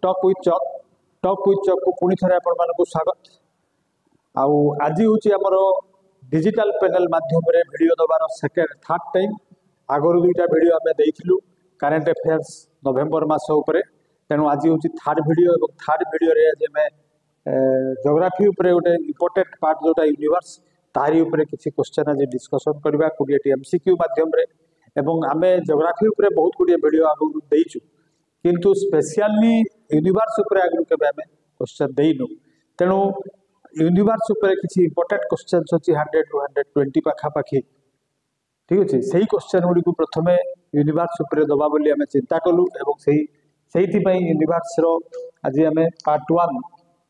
Talk with चक को पुणी थे आपण स्वागत। आज हूँ आमर डिजिटल पैनल माध्यम वीडियो दबार सेकेंड थर्ड टाइम। आगुरी दुईटा वीडियो आम देलु करेन्ट अफेयर्स नवेम्बर मास तेणु आज हूँ थर्ड वीडियो और थर्ड वीडियो आज आम जोग्राफी गोटे इम्पोर्टेंट पार्ट जोटा यूनिवर्स तारी किसी क्वेश्चन आज डिस्कसन करवा 20 MCQ माध्यम आम जोग्राफी बहुत गुड़िया वीडियो आगुरी देचु किंतु स्पेशली यूनिवर्स आगुरी के क्वेश्चन देनु तेणु यूनिवर्स किसी इंपोर्टेंट क्वेश्चन अच्छी 100 to 120 पाखापाखि ठीक अच्छे से क्वेश्चन गुड़ी को प्रथम यूनिवर्स दबा बोली आम चिंता कलु से यूनिवर्स आज आम पार्ट 1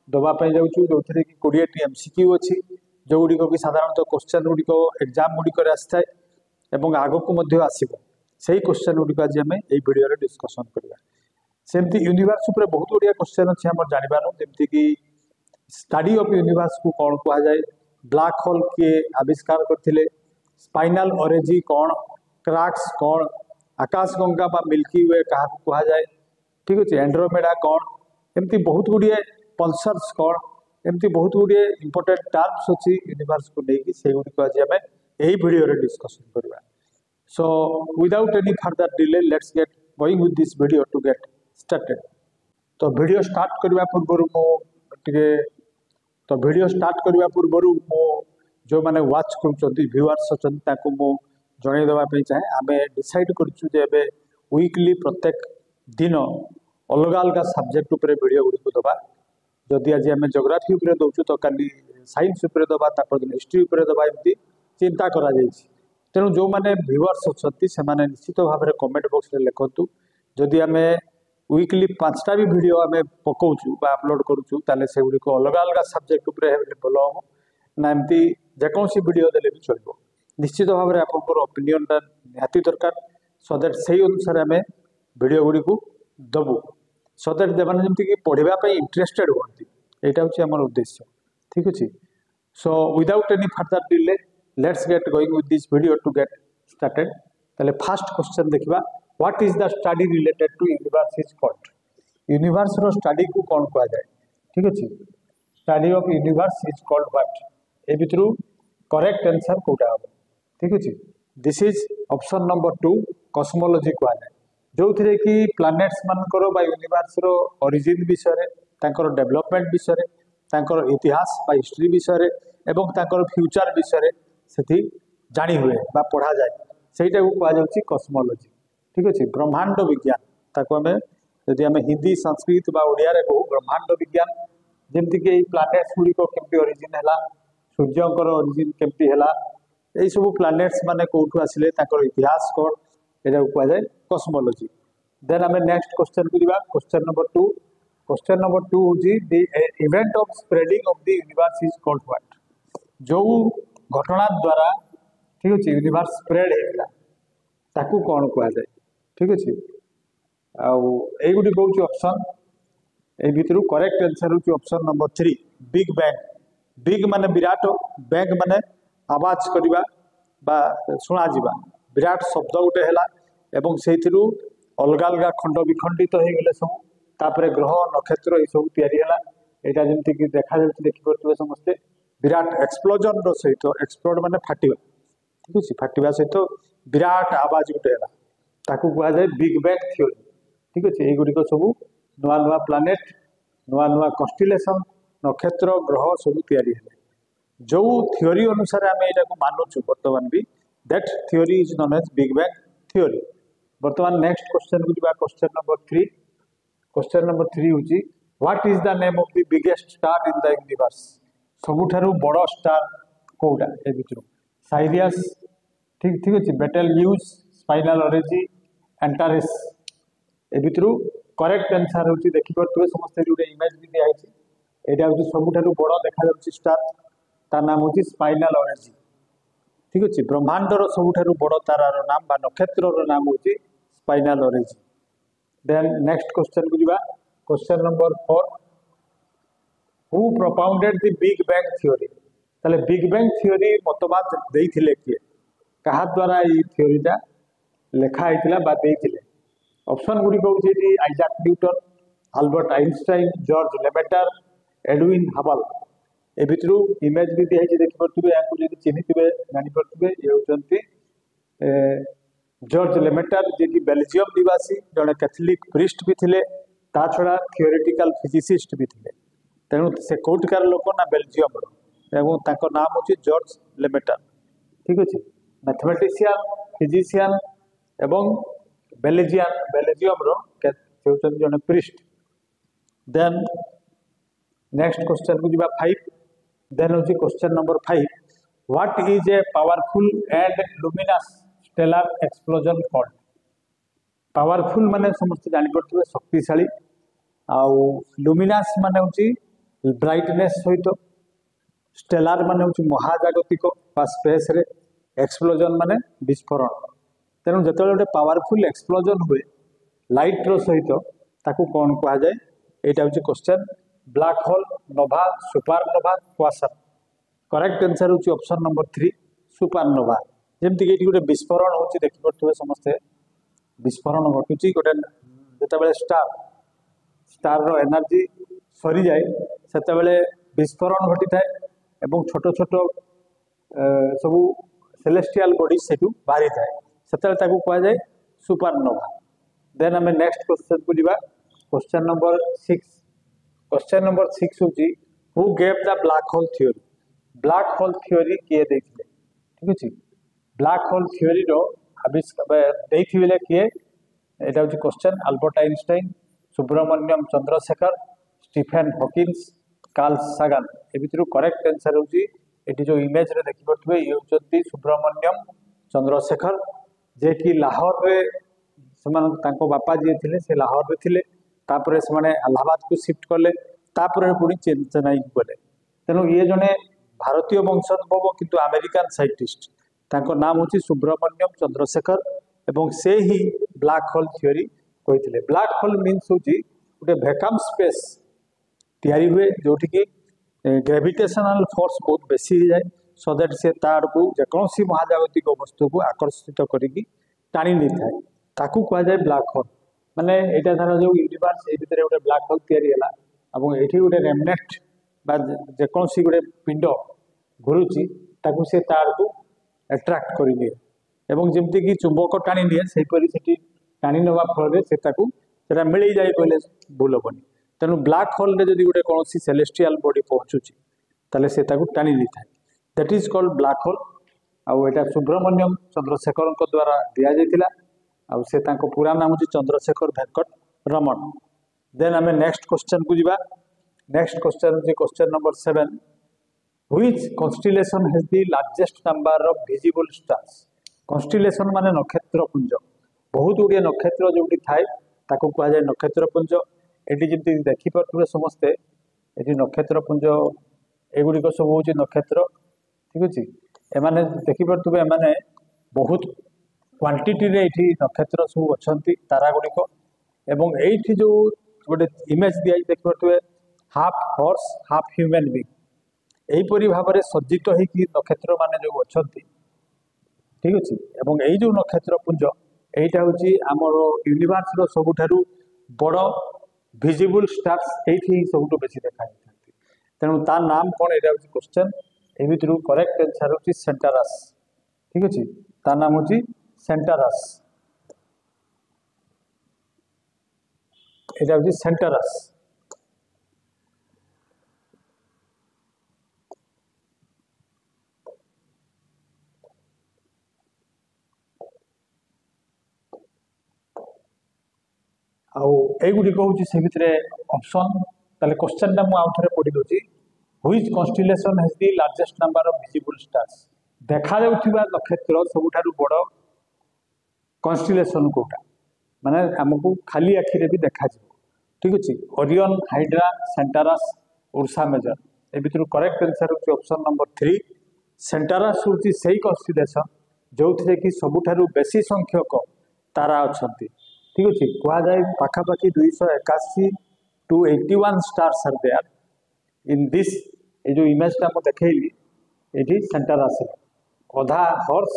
दबाई जाऊँ जो थे कि 20 MCQ अच्छी जो गुड़िक कि साधारणतः क्वेश्चन गुड़िक एग्जाम गुड़िक आसए आग को आसो से क्वेश्चन गुड़िक आज आम ये वीडियो डिस्कसन करवा। सेमती यूनिवर्स बहुत गुड़िया क्वेश्चन अच्छे आम जानवर जमती कि स्टडी ऑफ यूनिवर्स को कौन कह जाए, ब्लैक होल किए आविष्कार करथिले, स्पाइनल ऑरेंज कौन, क्रैक्स कौन, आकाश गंगा बा मिल्की वे क्या कह जाए ठीक अच्छे, एंड्रोमेडा कौन, एमती बहुत गुड़िए पल्सर्स कौन, एमती बहुत गुड़िए इंपोर्टेंट टर्म्स अच्छी यूनिवर्स को लेकिन से गुड़िक आज आम यही वीडियो डिस्कसन करवा। So without any further delay let's get going with this video to get started. तो वीडियो स्टार्ट करने पूर्व वीडियो स्टार्ट करने पूर्व मो जो मैंने वाच कर व्यूअर्स अच्छा जनई देवाई चाहे आम डिसाइड कर वीकली प्रत्येक दिन अलग अलग सब्जेक्ट उपर वीडियो गुड़ी दबा। जदि आज आम जोग्राफी दौचु तो काली साइंस दबा दिन हिस्ट्री दबा एमती चिंता करा तेणु जो मैंने व्यूअर्स अच्छा से निश्चित भाव में कमेंट बॉक्स में लिखु जदि आम वीकली 5टा भी वीडियो आम पकाउछु अपलोड करुचु ताले से गुड़िक अलग अलग सब्जेक्ट उपर भल हम ना एमती जेकोसी वीडियो देले भी चलो निश्चित भाव में आपंकर ओपिनियनटा निहाती दरकार सो दैट से अनुसार आम वीडियो गुड़ी को दबु सो दैट देवान जमी पढ़ाई इंटरेस्टेड हुई यहाँ हूँ आम उद्देश्य ठीक अच्छे। So without any further delay let's get going with this video to get started. ताले फर्स्ट क्वेश्चन देखा what is the study related to universe is called. Universe रो स्टडी को कौन कह जाए ठीक अच्छे, study of universe is called what a भितर करेक्ट आंसर कोटा हम ठीक अच्छे। This is option number 2 cosmology कह जाए जो थे कि प्लैनेट्स मानकर यूनिवर्स रो ओरिजिन विषय तांकर डेवलपमेंट विषय तांकर इतिहास बा हिस्ट्री विषय एवं तांकर फ्यूचर विषय से जानी हुए बा पढ़ा जाए सेटा को कह जाउछि कॉस्मोलॉजी ठीक अच्छे। ब्रह्मांड विज्ञान ताको आम जदि आम हिंदी संस्कृत बा ओडिया रे कहू ब्रह्मांड विज्ञान जमती कि प्लैनेट्स गुड़िक केमती ओरिजिन है, सूर्यंकर ओरिजिन केमती है, यही सब प्लैनेट्स माने कौटू आसिले ताकर इतिहास कौन यहाँ कह जाए कॉस्मोलॉजी। देन आम नेक्स्ट क्वेश्चन करवा क्वेश्चन नंबर 2। क्वेश्चन नंबर 2 हूँ the event of spreading of the universe is called what. जो घटना द्वारा ठीक अच्छे यूनिवर्स स्प्रेड होता ताकू कौन कह जाए ठीक अच्छे। आईगुड़ी कौन ऑप्शन ए भितर करेक्ट आंसर हूँ option number 3 big bang. Big माने विराट, बैंग माने आवाज करवा बा शुणा जा विराट शब्द गोटे है एवं से अलग अलग खंड विखंडित हो गले सब तापर ग्रह नक्षत्र ये सब या जमीक देखा देखिपे समस्ते विराट एक्सप्लोजन सहित एक्सप्लोड माने फाटिबा ठीक अच्छे फाटिबा सहित विराट आवाज गोटे है ताकू कह जाए बिग बैंग थ्योरी ठीक अच्छे। युड़िक सब नुआ नुआ प्लानेट नुआ नुआ कन्स्टिलेशन नक्षत्र ग्रह सब तैयारी जो थ्योरी अनुसार आम यहाँ मानुचु बर्तमान भी that theory is known as big bang theory. बर्तमान नेक्स्ट क्वेश्चन को जा क्वेश्चन नंबर 3। क्वेश्चन नंबर 3 हूँ what is the name of the biggest star in the universe. सबुठारु बड़ स्टार कोटा ए भितर साइरियस ठीक ठीक अच्छे बेटेलग्यूज स्पाइनल ऑरेंज एंटारेस ए भितर करेक्ट आंसर हूँ देखिपे समस्त गोटे इमेज भी दिखाई यहाँ हूँ सबुठारु बड़ देखा स्टार तार नाम हूँ स्पाइनल ऑरेंज ठीक अच्छे। ब्रह्मांडर सबुठारु बड़ तारार नाम बा नक्षत्र नाम हूँ स्पाइनल ऑरेंज। देन नेक्स्ट क्वेश्चन को जा question number 4 who propounded the big bang theory. ताले बिग बैंग थ्योरी मतवाद देइथिले किए कहा द्वारा ये थ्योरीटा लेखा होता बा देइथिले ऑप्शन गुड़ी कौन Isaac Newton Albert Einstein, George Lemaitre, Edwin Hubble. ए भितर इमेज भी दिखाई देखिपे या चिन्ही थे जापे ये होती जॉर्ज लेमेटर जी की बेल्जियम निवासी जड़े कैथोलिक प्रिस्ट भी थे ता छड़ा थियोरेटिकल फिजिसिस्ट भी थे तेणु से कौटिकार लोक ना बेल्जियम नाम हूँ जॉर्ज लेमेटर ठीक अच्छे मैथमेटिशियन फिजिशियन एवं बेल्जियम जड़े प्रिस्ट। देन नेक्स्ट क्वेश्चन को जीवा 5 देन हूँ question number 5 what is a powerful and luminous stellar explosion called. Powerful माने समस्त जानी पड़ते शक्तिशाली आउ लुमिनस माने हूँ ब्राइटनेस सहित स्टेलार माने हूँ महाजागतिक बा स्पेस रे एक्सप्लोजन माने विस्फोरण। तेणु जो गोटे पावरफुल एक्सप्लोजन हुए लाइट रो सहित ताकू कौन कह जाए यहाँ हूँ question black hole nova supernova quasar. Correct answer हूँ ऑप्शन नंबर 3 सुपरनोवा। जमती कि गोटे विस्फोरण हो देखिपे समस्ते विस्फोरण घटुची गोटे जिते स्टार रो एनर्जी सरी जाए से विस्फोरण घटी थाए एवं छोट छोट सबू सेलेस्टियल बॉडी से बाहरी थाए से कहुए सुपरनोवा। देन आम नेक्स्ट क्वेश्चन को जीवा क्वेश्चन नंबर 6। क्वेश्चन नंबर 6 हूँ who gave the black hole theory. Black hole theory किए देते ठीक अच्छे ब्लैक होल थ्योरी रो आविष्कार किए यहाँ हूँ question Albert Einstein Subramanyan Chandrasekhar Stephen Hawkins Carl Sagan. ए भितर करेक्ट आंसर हूँ ये जो इमेज रे देखिपे ये हूँ सुब्रमण्यम चंद्रशेखर जे कि लाहौर रे बापा जी थे से लाहौर रे थे तापर से इलाहाबाद को शिफ्ट कले तापर पुणी चेन्नई गले। तेणु ये जड़े भारतीय वंशोद्भव किंतु अमेरिकान साइंटिस्ट तांको नाम हूँ सुब्रमण्यम चंद्रशेखर एवं से ही ब्लैक होल थ्योरी कहते। ब्लैक होल मीन्स हूँ गोटे वैक्यूम स्पेस तैयारी हुए जोटि ग्रेविटेशनल फोर्स बहुत बेसी हो जाए सो दैट से ताड़ को जेकोसी महाजागतिक वस्तु को आकर्षित करी टाणी नहीं थाए ताकू कह जाए ब्लैक होल। माने एटा धर जो यूनिवर्स ए भितर गोटे ब्लैक होल तैयारी है और ये गोटे रेमनेट बा जेकोसी गोटे पिंड घुरुची ताकू से ताड़ को एट्राक्ट कर निए एवं जमती कि चुंबक टाणी निए सेहीपरि से टाणी नवा फल से मिल जाए कहले भूल हेनी। तेणु ब्लैक होल रे जदि गोटे कौन सेलेस्टियल बॉडी पहुँचुची ताले से टाणी नहीं थाए that is called black hole. आउ एटा सुब्रमण्यम चंद्रशेखर द्वारा दि जाइथिला आउ से तांको पूरा नाम हूँ चंद्रशेखर वेंकट रमन। देन आम नेक्स्ट क्वेश्चन को जीवा। नेक्स्ट क्वेश्चन हूँ question number 7 which constellation has the largest number of visible stars. Constellation माने नक्षत्रपुंज बहुत गुड़िए नक्षत्र जो थाए ताको कह जाए नक्षत्रपुंज। ये जमी देखिपे समस्ते ये नक्षत्रपुंज एगुड़िक सब हूँ नक्षत्र ठीक अच्छे एमाने देखिपे एमाने बहुत क्वांटिटी रे ये नक्षत्र सब अच्छा तारा गुड़िक एवं ये जो गोटे इमेज दिखाई देखिपे half horse half human being यहीपरि भाव में सज्जित होगी नक्षत्र मान जो अच्छा ठीक अच्छे एवं यही जो नक्षत्रपुंज यहीटा हूँ आमर यूनिवर्स रो सबुठारु बड़ विजिबल स्टार्स ये सब बेसी देखा तेणु तार नाम कौन यहाँ हूँ क्वेश्चन ए भितर करेक्ट आंसर हूँ सेंटारस ठीक अच्छे तार नाम हूँ सेंटारस। यहाँ हूँ सेंटारस। आउगुड़िक हूँ से भितर ऑप्शन ताले क्वेश्चन टा मुझे पढ़ी दूसरी which constellation has the largest number of visible stars. देखा जाउथिबा नक्षत्र सबुठारु बड़ कॉन्स्टेलेशन कोटा माने हमको खाली आखिरे भी देखा ठीक अच्छे ओरियन हाइड्रा सेंटारस उर्सा मेजर। ए भितर करेक्ट आंसर हूँ ऑप्शन नंबर 3 सेंटारस हूँ से कॉन्स्टेलेशन जो थे कि सबुठारु बेसी संख्यक तारा अच्छा ठीक अच्छे कह जाए पाखापाखि 281 to 81 stars are there in this ये जो इमेजटा मुझे देखली ये सेंटारस अधा हॉर्स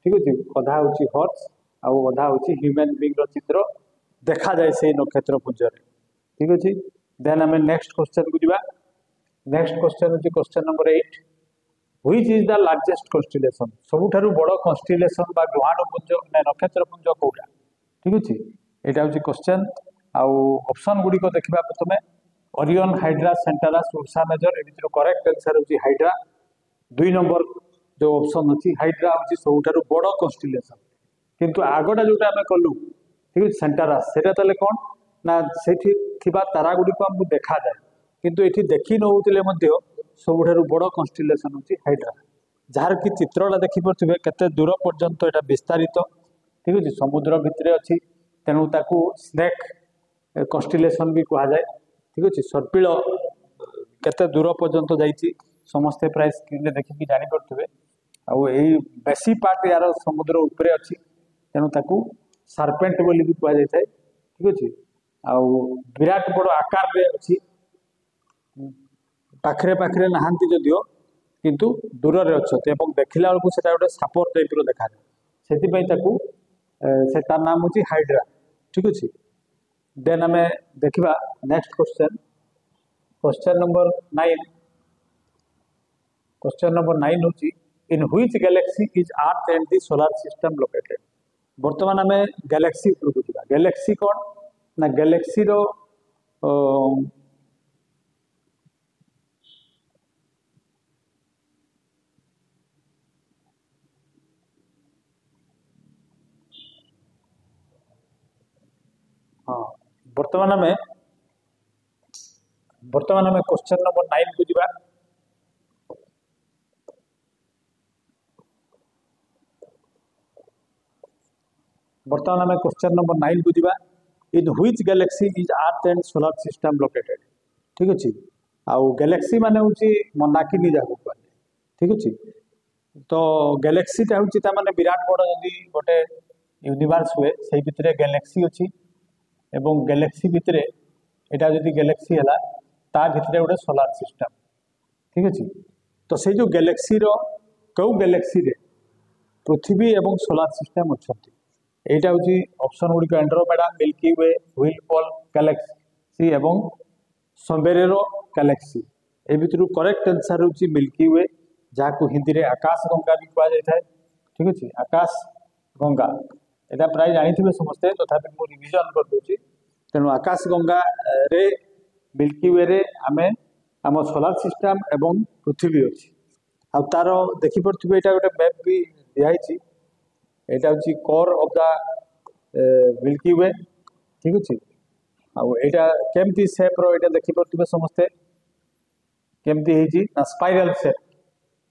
ठीक अच्छे अधा हूँ हॉर्स आउ अधा हूँ ह्यूमन बीइंग चित्र देखा जाए से नक्षत्रपुंज। ठीक अच्छे देन आम नेक्स्ट क्वेश्चन को जावा नेक्स्ट क्वेश्चन होची question number 8 which is the largest constellation सबुठारु बड़ कन्स्टेलेशन बा ग्रहाणुपुंज ना नक्षत्रपुंज कोटा ठीक अच्छे यहाँ हूँ क्वेश्चन आउ ऑप्शन गुड़ी को देखा प्रथम Orion hydra सेंटारस Ursa major A correct answer होची हाइड्रा 2 नंबर जो ऑप्शन अच्छी हाइड्रा हूँ सबुठारु बड़ कन्स्टेलेशन किंतु आगटा जोटा आम कलु ठीक है सेंटारस से कौन ना से तारा गुड़ी को आमको देखा जाए किंतु ये देखी नौले सबुठारु बड़ कन्स्टेलेशन होची हाइड्रा जार कि चित्रटा देखिपे केते दूर पर्यंत यहाँ विस्तारित ठीक अच्छे समुद्र भितर अच्छी तेणु ताकू स्नेक कन्स्टेलेशन भी कह जाए ठीक अच्छे सर्पिल केते दूर पर्यंत जाइए समस्ते प्राय स्क्रीन देखिकी जापे बेसी पार्ट यार समुद्र उपरे अच्छी तेणु ताकू सार्पेंट बोली भी कह जाए ठीक अच्छे आउ विराट बड़ आकार रे अच्छी पाखरे पाखरे नहांती जदियो किंतु दूर रे अच्छे देखला बेलू से गोटे सापर टाइप देखा से तार नाम होची हाइड्रा ठीक अच्छे देन आम देखा next question number 9 question number 9 होची इन which galaxy is Earth and the solar system located वर्तमान आम गैलेक्सी उपरकू जावा गैलेक्सी कौन ना गैलेक्सी रो हाँ वर्तमान आम क्वेश्चन नंबर 9 को जावा वर्तमान आम क्वेश्चन नंबर 9 को जावा in which galaxy is Earth and solar system located ठीक अच्छे आउ गैलेक्सी माने होची मंदाकिनी जहाँ को ठीक अच्छे तो गैलेक्सीटा हूँ माने विराट बड़ जदि गोटे यूनिवर्स हुए से भितर गैलेक्सी अच्छी एवं गैलेक्सी भितर यहाँ जदि गैलेक्सी है ता भितर गोटे सोलार सिस्टम ठीक अच्छे तो से जो गैलेक्सी रो कौ गैलेक्सी रे पृथ्वी एवं सोलार सिस्टम अच्छा यहाँ हूँ ऑप्शन गुड़िक एंड्रोमेडा मिल्की वे व्हिर्लपोल गैलेक्सी एवं सवेरेरो गैलेक्सी ए भितर करेक्ट आंसर हूँ मिल्की वे जहाँ हिंदी में आकाश गंगा भी कहुए ठीक अच्छे आकाश गंगा यहाँ प्राय जानी समस्ते तथापि मुझे रिविजन कर दूसरी तेणु आकाश गंगा रे मिल्की वे रे आमे आम सोलार सिस्टम एवं पृथ्वी अच्छी आ तार देखिपे यहाँ गोटे मैप भी दिखाई यहाँ हूँ core of the milky Way ठीक अच्छे आईटा केमती सेप रो यहाँ देखिपे समस्ते केमती स्पाइराल सेप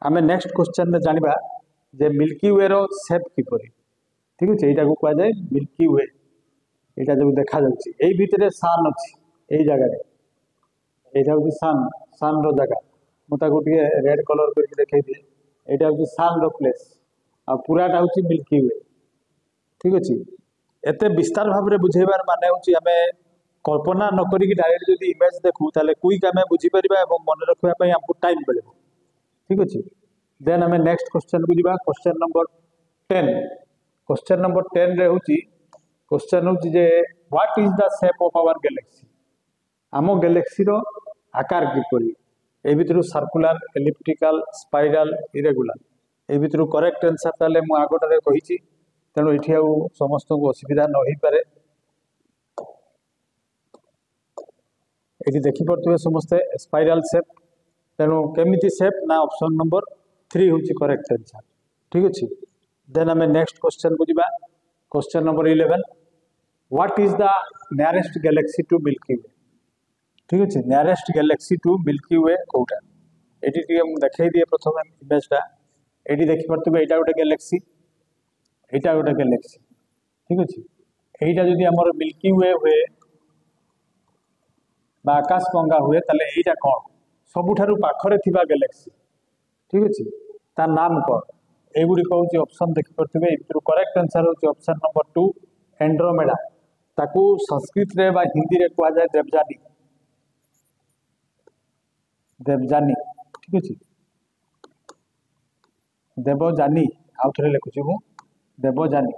आमे नेक्स्ट क्वेश्चन में जानिबा जे मिल्की वे रो सेप किपरि ठीक अच्छे यहाँ को कहुए मिल्की वे यहाँ जो देखा यही भितर सान अच्छी यही जगह यहाँ हूँ सान रो जगह मुझे रेड कलर करके देखा दिए यहाँ हूँ सान रो प्लेस आ पूराटा हूँ मिल्की वे ठीक अच्छे एत विस्तार भाव में बुझेबार माने हूँ आम कल्पना न करी डायरेक्ट जब इमेज देखू ताले क्विक आम बुझीपर और मन रखापी आमको टाइम मिले ठीक अच्छे देन आम नेक्स्ट क्वेश्चन को जावा क्वेश्चन नंबर 10 क्वेश्चन नंबर 10 रे हूँ क्वेश्चन हूँ जे what is the shape of our galaxy आम गैलेक्सी रो आकार किपरि ए भितर सर्कुलर एलिप्टिकल स्पाइराल इरेगुलर ए भितर करेक्ट आंसर ताले मु आगोटारे कहिछि तेणु ये आउ समस्त को असुविधा न हो पारे ये देखिपे समस्ते स्पाइराल सेप तेणु केमिति सेप ना ऑप्शन नंबर 3 हूँ करेक्ट आंसर ठीक अच्छे देन आम नेक्स्ट क्वेश्चन को जावा question number 11 what is the nearest galaxy to Milky Way ठीक अच्छे nearest galaxy to Milky Way कौटा ये देखा दिए प्रथम इमेजटा ये देखिपे यहाँ गोटे गैलेक्सी यहाँ गोटे गैलेक्सी ठीक अच्छे यहाँ जदि आमर मिल्की वे हुए आकाश गंगा हुए ताले यहाँ कौन सबुठारु पाखरे थिबा गैलेक्सी ठीक अच्छे तार नाम कौन एगुड़िक हूँ ऑप्शन देखिपे करेक्ट आंसर हूँ ऑप्शन नंबर 2 एंड्रोमेडा ताकू संस्कृत रे बा हिंदी रे कहा जाए देवजानी देवजानी ठीक अच्छे देवजानी आउ थे लिखुची हूँ देवजानी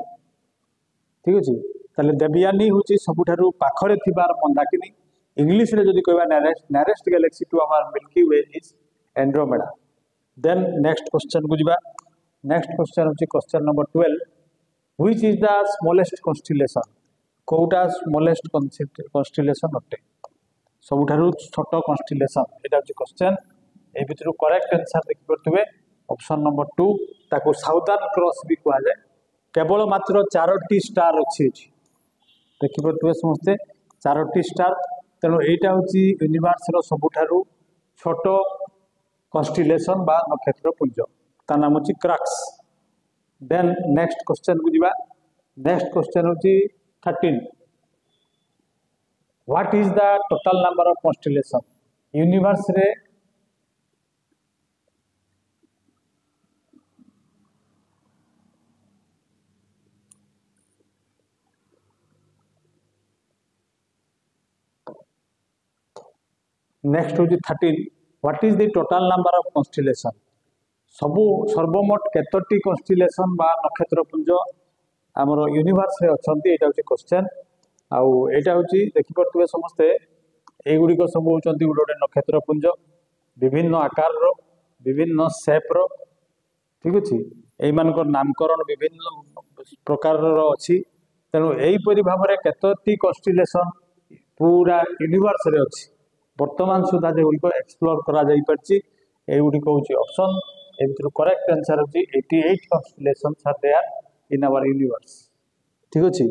ठीक अच्छे ताले देवयानी हूँ सबुठारु पाखरे थिबार मंदाकिनी इंग्लिश रे जदि कहबा nearest galaxy to our Milky Way is Andromeda. Then next question को जिबा। नेक्स्ट क्वेश्चन होची question number 12, which is the smallest constellation, कोउटा स्मॉलेस्ट कॉन्स्टेलेशन अटे, सबुठारु छोट कॉन्स्टेलेशन, एटा होची क्वेश्चन। ए भितरु करेक्ट आंसर देखि परथुबे ऑप्शन नंबर 2, ताको साउदर्न क्रॉस भी कहा जाए। केवल मात्र 4टी स्टार अच्छी देखि परथुबे समस्ते 4टी स्टार, तेणु एटा होची यूनिवर्स रो सबुठारु छोट कॉन्स्टेलेशन बा नक्षत्र पुंज, ता नाम होची क्रक्स। देन नेक्स्ट क्वेश्चन को जिबा। नेक्स्ट क्वेश्चन होची 13, what is the total number of constellation, universe रे नेक्स्ट होची 13, what is the total number of constellation, सबु सर्वमोट केतोटी कॉन्स्टेलेशन बा नक्षत्रपुंज आमर यूनिवर्स रे अछंती, एटा होची क्वेश्चन। आउ एटा होची देखि परथुबे समस्ते ए गुडी को सब होचंती गुडे गुडे नक्षत्रपुंज विभिन्न आकार रो विभिन्न शेप रो, ठीक अछि। एई मानकर नामकरण विभिन्न प्रकार रो अछि, तेणु एई परि भाबरे केतोटी कॉन्स्टेलेशन पूरा यूनिवर्स रे अछि वर्तमान सुधा जे गुडी को एक्सप्लोर करा जाई परछि। ए गुडी को होची ऑप्शन, ए भितर करेक्ट आंसर होची 88 constellations are there in our universe, ठीक अछि।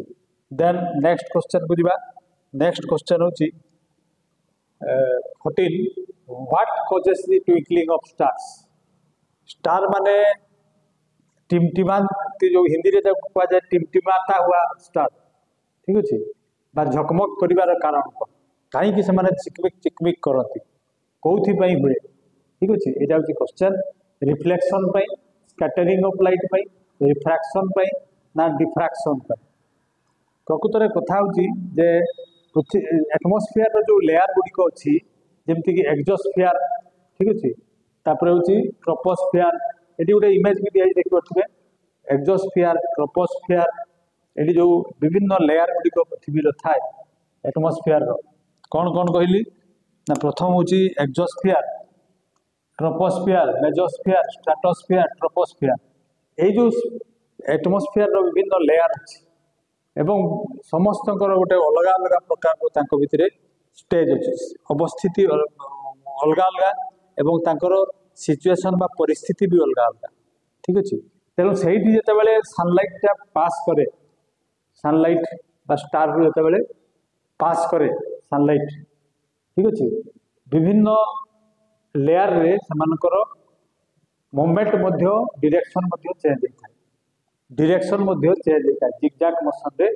देन नेक्स्ट क्वेश्चन को दिबा। नेक्स्ट क्वेश्चन होची 14, what causes the twinkling of stars, star माने टिमटिमाती जो हिंदी रे कहा जाए टिमटिमाता हुआ स्टार, ठीक अछि, बा झकमक करिवार कारण कहीं कि से चिकमिक चिकमिक करती कौथि पई हुए, ठीक अछि। एटा होची क्वेश्चन। रिफ्लेक्शन पई, स्कैटरिंग ऑफ लाइट पई, रिफ्रैक्शन पई ना डिफ्रैक्शन पई। प्रकृतरे कथा होची जे एटमॉस्फेयर रो जो लेयर गुडी को अछि जेमति कि एक्सोस्फियर, ठीक अछि, तापर होची ट्रोपोस्फियर, एटी गोटे इमेज भी दिया देखि परथबे एक्सोस्फियर ट्रोपोस्फियर, एटी जो विभिन्न लेयर गुडी को पृथ्वी रो थाए एटमॉस्फेयर रो कौन कौन कहली ना, प्रथम होची exosphere, troposphere, mesosphere, stratosphere, troposphere, ए जो एटमॉस्फेयर रो विभिन्न लेयर अछि एवं समस्त गोटे अलग अलग प्रकार तांको भितरे स्टेज अछि, अवस्थिति अलग अलग एवं तांकर सिचुएशन बा परिस्थिति भी अलग अलग, ठीक अछि। तेणु सेठी जेतेबेले सनलाइट टा पास करे, सनलाइट बा स्टार रो जेतेबेले पास करे सनलाइट, ठीक अछि, विभिन्न लेयर रे समानकर मोमेंट मध्य डायरेक्शन मध्य चेंज होता है, डायरेक्शन मध्य चेंज होता है, जिगजैग मोशन रे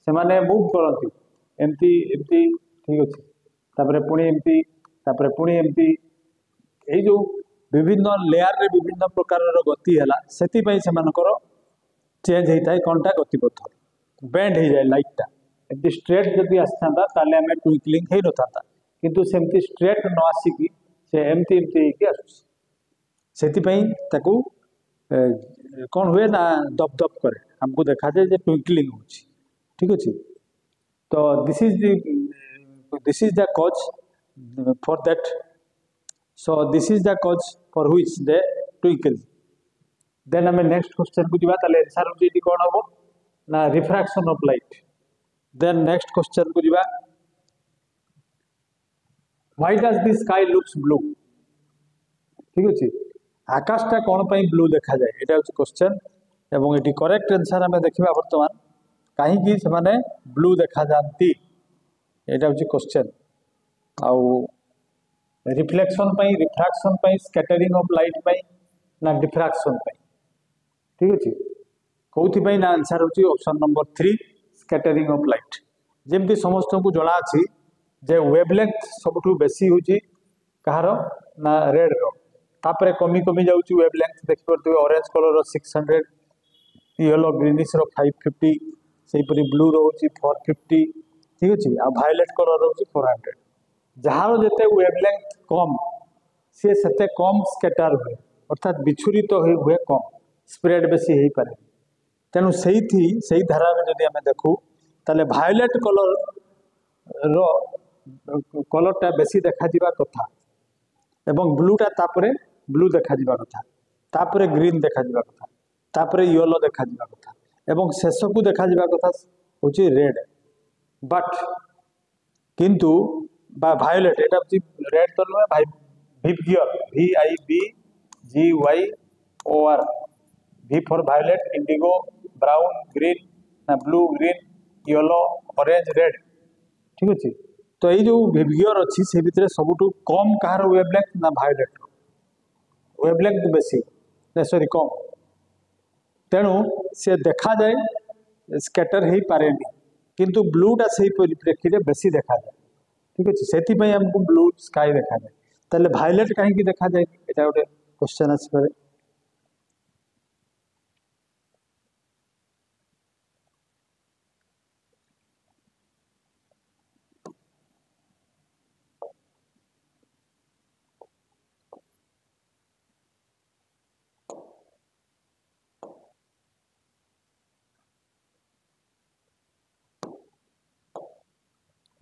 से माने मूव करती एमती एमती, ठीक अछि, तापरे पुणी एमती ए जो विभिन्न लेयर रे विभिन्न प्रकार रो गति हैला सेति पई समानकर चेंज होता है कोनटा गतिपथ बेंड हो जाए लाइट टा एमती स्ट्रेट जदि आसता ताले हमें ट्विंकलिंग हो न था, किंतु सेमती स्ट्रेट न आसिकी से एमती एमती के आसुस सेति पई ताकू कौन हुए ना दब दब करे हमको देखा जाए जे ट्विंकलिंग होची, ठीक अछि। तो this is the cause for that, so this is the cause for which they twinkle. Then हमें नेक्स्ट क्वेश्चन को दिबा, ताले आंसर होची कोन होबो ना refraction of light. Then next question को दिबा, why does the sky looks blue, ठीक अछि, आकाशटा कौन पई ब्लू देखा जाए, एटा होची क्वेश्चन एवं एटी करेक्ट आंसर हमें देखिबा वर्तमान कहीं कि से माने ब्लू देखा जानती, एटा होची क्वेश्चन। आउ रिफ्लेक्शन पई, रिफ्रैक्शन पई, स्कैटरिंग ऑफ लाइट पई ना डिफ्रैक्शन पई, ठीक अछि, कोथि पई ना आंसर होची option number 3 scattering of light. जेमती समस्त को जणा अछि जे वेवलेंथ सबठू बेसी होची कहार ना रेड रो, तापरे कमी कमी जाउची वेवलेंथ देखि परतु ऑरेंज कलर रो 600, येलो ग्रीनिश रो 550, सेही परि ब्लू रो होची 450, ठीक अछि, आ वायलेट कलर रो होची 400। जहार जेते वेवलेंथ कम से सेते कम स्कैटर हुए अर्थात विछुरित तो हुए कम, स्प्रेड बेसी हेई पारे। तेणु सेही धारा में जदि आमे देखू ताले वायलेट कलर रो कलरटा बेसी देखा जिबा कथा एवं ब्लूटा तापरे ब्लू देखा जिबा कथा तापरे ग्रीन देखा जिबा कथा तापरे येलो देखा जिबा कथा एवं शेष को देखा जिबा कथा होची रेड बट किंतु बा भायोलेट एटा रेड तो नुहे भाई विवियर VIVGYOR V for violet indigo brown green ना blue green yellow orange red ठीक अच्छे तो ये जो विवियर अच्छी से भितर सबुठू कम कहार वेवलेंथ ना भायोलेट वेवलेंथ बेसी सॉरी कम तेणु से देखा जाए स्कैटर हो पारे किंतु ब्लूटा से परिप्रेक्षी में बेसी देखा जाए ठीक अच्छे से हमको ब्लू स्काई देखा जाए ताले भायोलेट कहीं देखा जाए यहाँ गोटे क्वेश्चन आसपे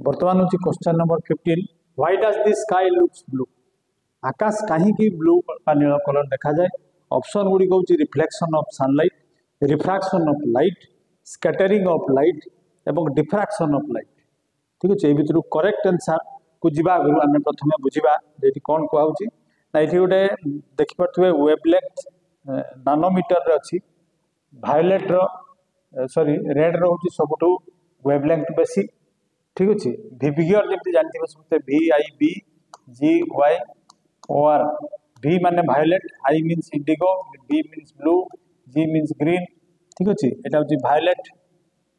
बर्तमान हूँ question number 15 why does the sky looks blue आकाश कहीं ब्लू का नील कलर देखा जाए ऑप्शन गुड़िक हूँ reflection of sunlight refraction of light scattering of light एवं डिफ्रैक्शन ऑफ लाइट ठीक अच्छे ये करेक्ट आंसर को जीवा आगु आम प्रथम बुझा ये कौन कहूँ ना ये गोटे देखिपे वेवलेंथ नानोमीटर अच्छी भायोलेट सॉरी रेड रोचे सबुठू वेवलेंथ बेसी ठीक अच्छे विवियर जमी जानते समझते VIVGYOR V माने violate I means Indigo B means blue G means green ठीक अच्छे यहाँ हूँ भायोलेट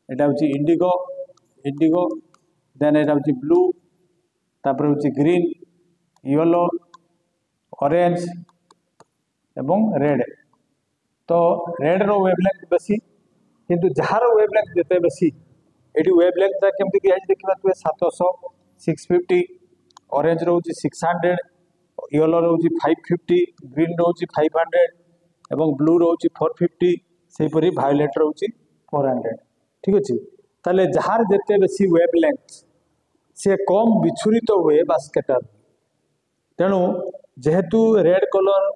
यहाँ हूँ इंडिगो इंडिगो देन यहाँ हूँ ब्लू तापर हूँ ग्रीन येलो ऑरेंज एवं रेड तो रेड रो वेवलेंथ बेसी किंतु जार वेवलेंथ जिते बेसी ये वेवलेंथ केमती दिखाई देखा 700 650 ऑरेंज रोचे 600 येलो रोचे 550 ग्रीन रोचे 500 एवं ब्लू रोचे 450 सेपरी भायोलेट रोचे 400 ठीक अच्छे ताले जार जिते बेसी वेवलेंथ से कम विच्छुरित हुए बा स्कैटर तेणु जेहेतु रेड कलर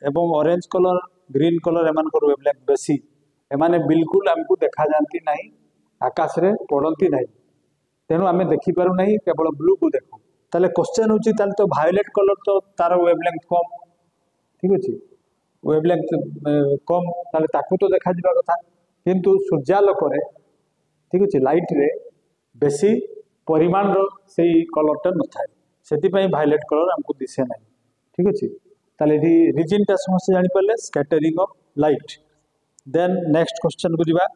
एवं ऑरेंज कलर ग्रीन कलर एम वेवलेंथ बेसी एमाने बिल्कुल आमको देखा जाती नहीं आकाश रे पड़ती नहीं तेणु आम देखिपारू नहीं केवल ब्लू को देखू ताले क्वेश्चन होची तो भायोलेट कलर तो तार वेवलेंथ कम ठीक अच्छे वेवलेंथ कम ताले ताकू तो देखा जावा कथा किंतु सूर्यालोक ठीक अच्छे लाइट रे बेसी परिमाण से कलरटा न थाए से भायोलेट कलर आमको दिशे ना ठीक अच्छे ताले रिजनटा समस्त जापारे scattering of light then next question को जीवा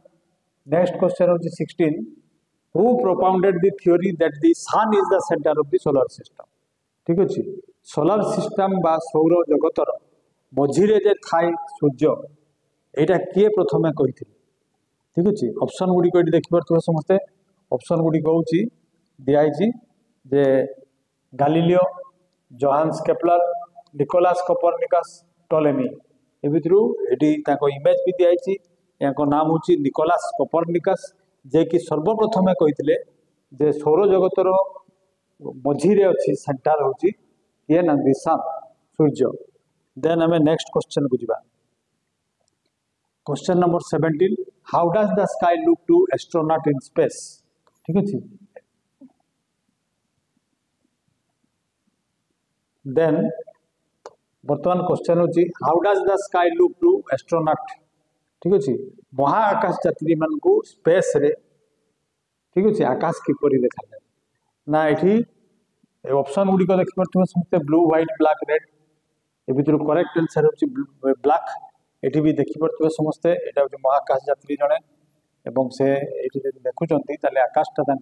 नेक्स्ट क्वेश्चन हूँ 16 who propounded the theory that the sun is the centre of the solar system ठीक अच्छे सोलर सिस्टम बा सौर जगतर मझीरे जे थाए सूर्य यहाँ किए प्रथमे कही ठीक अच्छे ऑप्शन गुड़िक ये देखिपे समस्ते ऑप्शन गुड़िक हूँ दिखाई जे Galileo Johannes Kepler Nicolaus Copernicus Ptolemy ए भितर ये इमेज भी दिखाई यहाँ नाम हूँ निकोलास कोपरनिकस जे कि सर्वप्रथमे कहते जे सौर जगतर मझीरे अच्छी सेंटर हूँ ये ना दिशा सूर्य देन आम नेक्स्ट क्वेश्चन को जीवा question number 17 how does the sky look to astronaut in space ठीक अच्छे देन बर्तमान क्वेश्चन हूँ how does the sky look to astronaut ठीक अच्छे महाआकाश यात्री मान को स्पेस रे ठीक अच्छे आकाश किपरि देखा जाए ना ये ऑप्शन गुड़िक देखिपे समस्ते ब्लू व्हाइट ब्लैक रेड ए भितर करेक्ट आंसर हूँ ब्लैक ये भी देखिपे समस्ते यहाँ हूँ महाकाश यात्री जड़े एवं से ये देखुं आकाशटा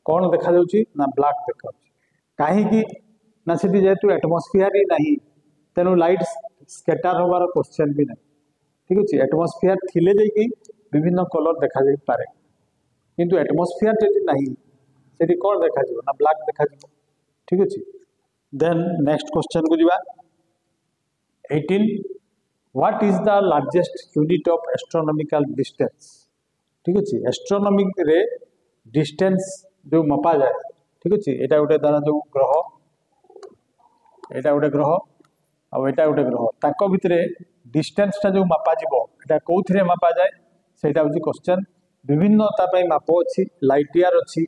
कौन देखा ना ब्लैक देखा कहीं ना से जेहेतु एटमोस्फियर ही नहीं तेणु लाइट स्कैटर होबार क्वेश्चन भी नहीं ठीक अच्छे एटमोस्फियर थिले जाइए विभिन्न कलर देखा जाई पारे किंतु एटमोस्फियर जो नहीं से कौन देखा ना ब्लैक देखा ठीक अच्छे देन नेक्स्ट क्वेश्चन को जीवा 18 what is the largest unit of astronomical distance ठीक अच्छे एस्ट्रोनॉमिक रे डिस्टेंस जो मपा जाए ठीक अच्छे यहाँ गोटे धर जो ग्रह यहाँ गोटे ग्रह आटा गोटे ग्रह ताक भितर डिस्टेंसटा जो मापा यहाँ कौन मापा जाए सहीटा हूँ क्वेश्चन विभिन्नता माप अच्छी लाइट ईयर अच्छी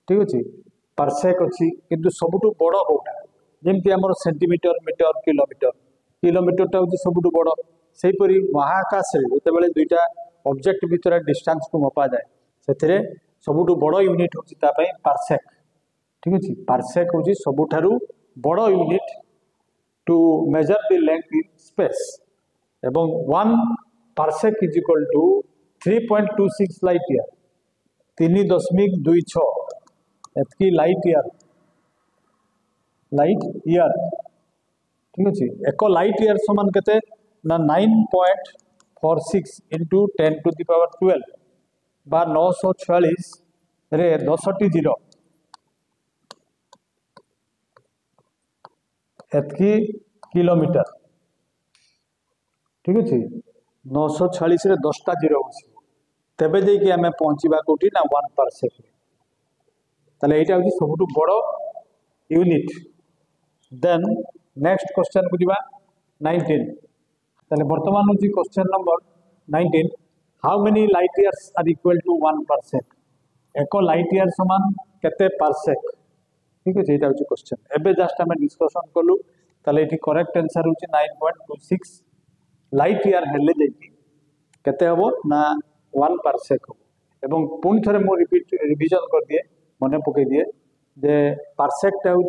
ठीक अच्छे पार्सेक अच्छी किंतु सबुठ बड़ कौटा जमती आम सेंटीमीटर मीटर किलोमीटर किलोमीटरटा हूँ सबुठ बड़ सेहीपरि महाकाश जो दुईटा ऑब्जेक्ट भितर डिस्टेंस को मपा जाए से सबुठ बड़ यूनिट हूँ पार्सेक ठीक अच्छे पार्सेक हूँ सबुठारु बड़ unit to measure the length in space एवं 1 parsec is equal to 3.26 light year 3.26 एतकी लाइट ईयर ठीक अच्छे एक लाइट ईयर समान केते ना 9.46 इंटू 10 टू द पावर 12 बा 946 रे 10टी जीरो एतकी किलोमीटर ठीक अच्छे 946 रे 10टा जीरो तेबे जाइए आम पहुँचा कौटी ना 1 पार्सेक ताले यहाँ हूँ सबुठ बड़ यूनिट देन नेक्स्ट क्वेश्चन को जीवा 19 ताले वर्तमान हूँ question number 19 how many light years are equal to 1 parsec एक लाइट ईयर समान केते पार्सेक ठीक अच्छे यहाँ हूँ क्वेश्चन एबे जस्ट आम डिस्कसन कलु ताले ये करेक्ट आंसर हूँ 9.26 लाइट ईयर हेले जाइए केते हबो ना 1 पार्सेक हो एवं पुणी थे मु रिविजन कर दिए मन पकई दिए जे पार्सेकटा हूँ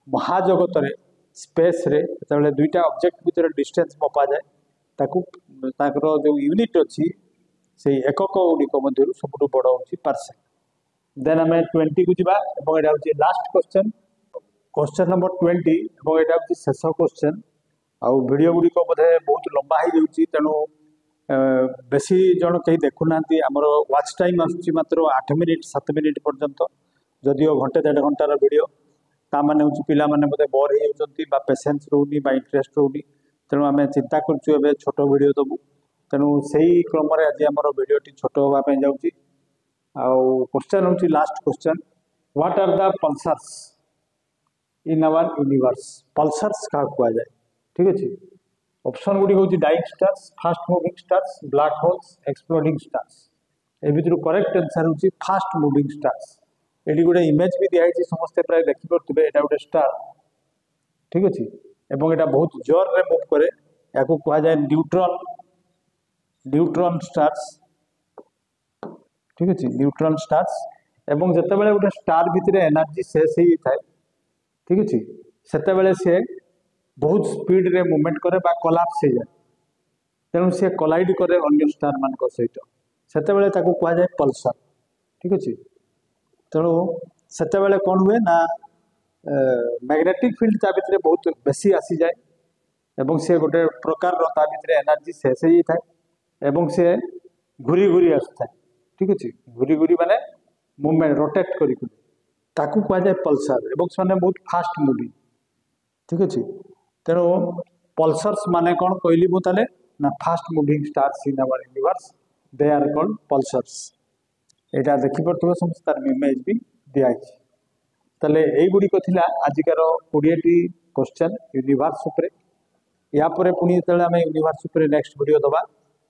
महाजगत स्पेस रे जो दुईटा ऑब्जेक्ट भीतर डिस्टेंस मपा जाए ताकर जो यूनिट अच्छी से एकक गुड़िक मध्य सबुठ बड़ हूँ पार्सेक देन आम 20 को जीवा यहाँ हूँ लास्ट क्वेश्चन क्वेश्चन नंबर 20 और यहाँ हूँ शेष क्वेश्चन आउ वीडियो गुड़िक बोधे बहुत लंबा हो तेणु बेसी जन कहीं देखुना आमर वाच टाइम आसुची मात्र 8 मिनिट 7 मिनिट पर्यंत जदिओ घंटे 1.5 घंटार वीडियो ताने हूँ पिला माने बोधे बोर हो पेसेंस रोनी इंटरेस्ट रोनी तेणु आम चिंता करूँ छोट वीडियो दबू तेणु से ही क्रम आज आम वीडियोटी छोट होगापी जाऊँगी आउ क्वेश्चन हूँ last question what are the pulsars in our universe pulsars क्या कह जाए ठीक अच्छे ऑप्शन गुड़ी हूँ dying stars fast moving stars black holes exploding stars ए भितर करेक्ट आंसर हूँ फास्ट मूविंग स्टार्स ये गोटे इमेज भी दिखाई समस्ते प्राय देखिपे यहाँ गोटे स्टार ठीक अच्छे एवं यहाँ बहुत जोर रे मूव करे या कह जाए न्यूट्रॉन स्टार्स ठीक अच्छे न्यूट्रॉन स्टार्स एवं जिते बड़े गोटे स्टार भितर एनर्जी शेष हो जाए ठीक अच्छे से सी बहुत स्पीड रे मूवमेंट करे कोलाप्स हो जाए तेणु सी कोलाइड करे अन्य स्टार मान सहित से कह जाए पल्सर ठीक अच्छे तेणु से कौन हुए ना मैग्नेटिक फील्ड ता भितर बहुत बेसी आसी जाए एवं सी गोटे प्रकार भितर एनर्जी शेष हो जाए एवं सी घूरी घूरी आसुए ठीक अच्छे घूरी घूरी माने मूवमेंट रोटेट ताकू कह जाए पल्सर एवं से बहुत फास्ट मूविंग ठीक अच्छे तेणु पल्सर्स माने कौन कहली मुझे ना fast moving stars in our universe they are called pulsars यहाँ देखिपे समस्त तार इमेज भी दिखाई ताले युड़िक आजिकार 20टी क्वेश्चन यूनिवर्स उपरे यापर पुणी जो आम यूनिवर्स उपरे नेक्स्ट वीडियो दबा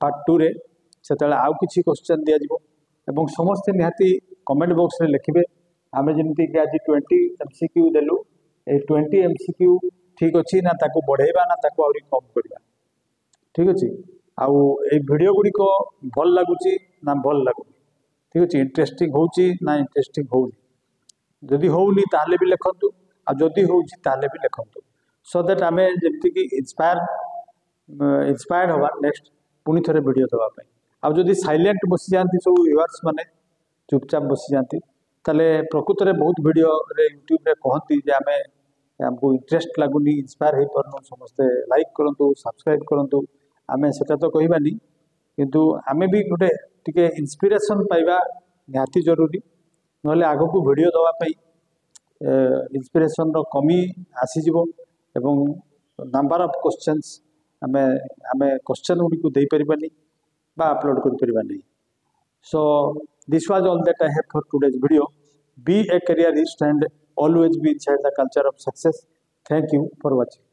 पार्ट 2 रे से आउ किसी क्वेश्चन दि जाव समस्ते निहाती कमेंट बॉक्स रे लिखिबे आम जमी कि आज 20 MCQ देलु ए 20 MCQ ठीक अच्छी ना ताको बढ़ेबा ना ताको आउरी कम करबा ठीक अच्छे आउ ए वीडियो गुड़िक भल लगुच ना भल लगुनि ठीक अच्छे इंटरेस्टिंग होची ना इंटरेस्टिंग होनी जदि होनी ताले भी लिखंतु आ जदि होची ताले भी लिखंतु सो दैट आम जमती कि इंस्पायर्ड हवा नेक्स्ट पुणी थे वीडियो देवाई आ जदि साइलेंट बसी जाती सब व्यूअर्स माने चुपचाप बसी जाती ताले प्रकृत में बहुत वीडियो रे यूट्यूब रे कहती जे आम हमको इंटरेस्ट लगुनि इंस्पायर हो पारनु समस्ते लाइक करूँ सब्सक्राइब करूँ आम से तो कहबानी किंतु आम भी गोटे टिके इंस्पिरेशन पाइबा निहाती जरूरी नले आग को वीडियो दवाई इंस्पिरेशन रो कमी आसीजिवो एवं नंबर ऑफ क्वेश्चंस आम आम क्वेश्चन गुड़ी को दे परिबानी बा अपलोड कर परिबानी so this was all that I have for today's video be a careerist and always be inside the culture of success. Thank you for watching.